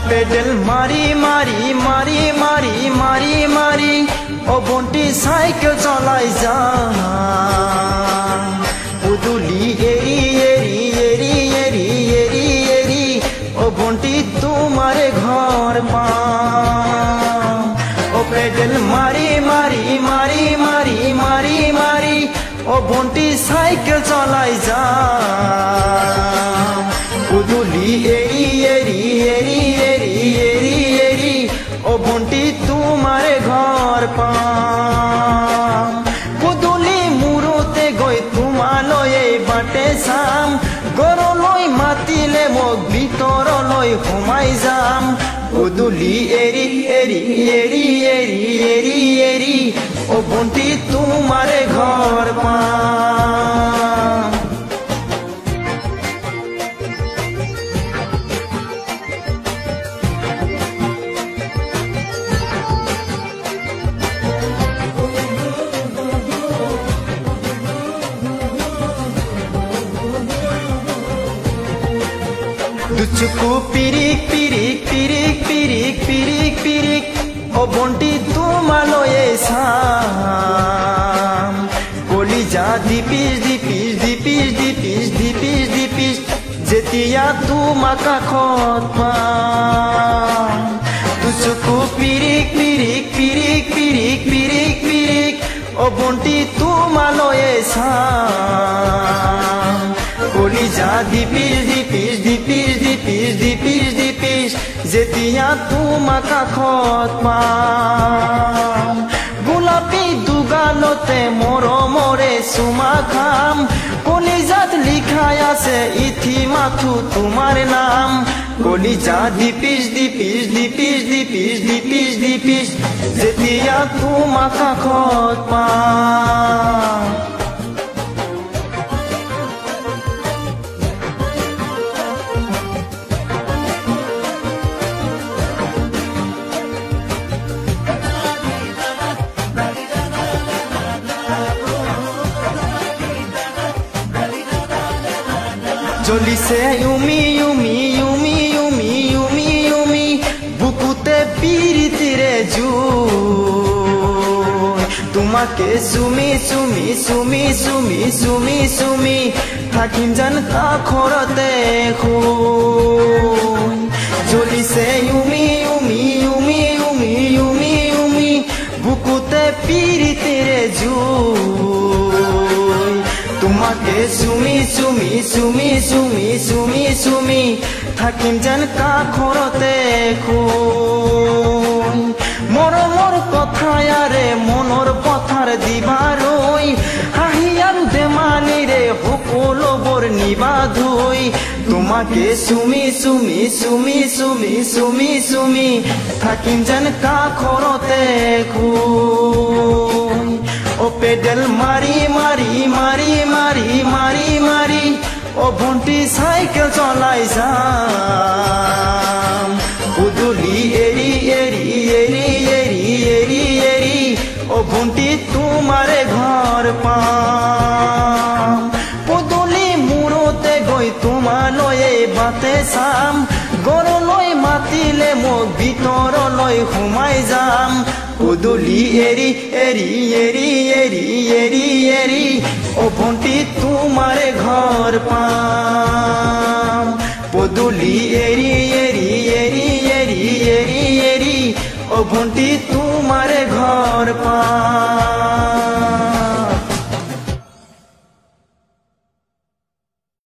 Pedal মারি মারি মারি মারি মারি মারি ও বন্টি সাইকেল চলাই যা পুদুলি এরি এরি এরি এরি এরি এরি ও বন্টি তোমারে ঘর পা ও পেডেল মারি মারি মারি মারি মারি মারি ও বন্টি সাইকেল চলাই যা পুদুলি এরি এরি এরি এরি এরি এরি ও বন্টি তোমারে ঘর পা পুদুলি মুরুতে গই তোমালয়ে বাটে সাম গরলই মাতিলে মোক ভিতরলৈ সোমাই যাম পুদুলি এরি এরি এরি এরি এরি এরি ও বন্টি তোমারে ঘর পা দুচকু পিরিক পিরিক পিরিক পিরিক পিরিক পিরিক ও বন্টি তোমালয়ে সাম কলিজা দিপিস দিপিস দিপিস দিপিস দিপিস দিপিস যেতিয়া তোমা কাষত পাম দুচকু পিরিক পিরিক পিরিক পিরিক পিরিক পিরিক ও বন্টি তোমালয়ে সাম কলিজা দিপিস দিপিস দিপিস দিপিস দিপিস দিপিস যেতিয়া তোমা কাষত পাম গোলাপী দুগালতে মৰমৰে চুমা খাম কলিজাত লিখাই আছে ইথি মাথো তোমাৰ নাম কলিজা দিপিস দিপিস দিপিস দিপিস দিপিস দিপিস যেতিয়া তোমা কাষত পাম জ্বলিছে ইউমি ইউমি ইউমি ইউমি ইউমি ইউমি বুকুতে পিৰিতিৰে জুই তোমাকে চুমি চুমি চুমি চুমি চুমি চুমি থাকিম যেন কাষৰতে শুই জ্বলিছে ইউমি ইউমি ইউমি ইউমি ইউমি ইউমি বুকুতে পিৰিতিৰে জুই তোমাকে চুমি চুমি চুমি চুমি চুমি চুমি থাকিম যেন কাষৰতে শুই মৰমৰ কথায়াৰে মনৰ পথাৰ দিবাৰৈ হাঁহি আৰু ধেমালিৰে সকলোবোৰ নিবা ধুই তোমাকে চুমি চুমি চুমি চুমি চুমি চুমি থাকিম যেন কাষৰতে শুই ও পেডেল মারি মারি মারি মারি মারি মারি ও বন্টি সাইকেল চলাই যাম পুদুলি এরি এরি এরি এরি এরি এরি ও বন্টি তোমারে ঘর পাম পুদুলি মুরতে গই তোমালয়ে বাটে চাম গৰলৈ মাতিলে মোক ভিতৰলৈ সোমাই যাম পুদুলি এরি এরি এরি এরি এরি এরি ও বন্টি তোমারে ঘর পাম পুদুলি এরি এরি এরি এরি এরি এরি ও বন্টি তোমারে ঘর পাম।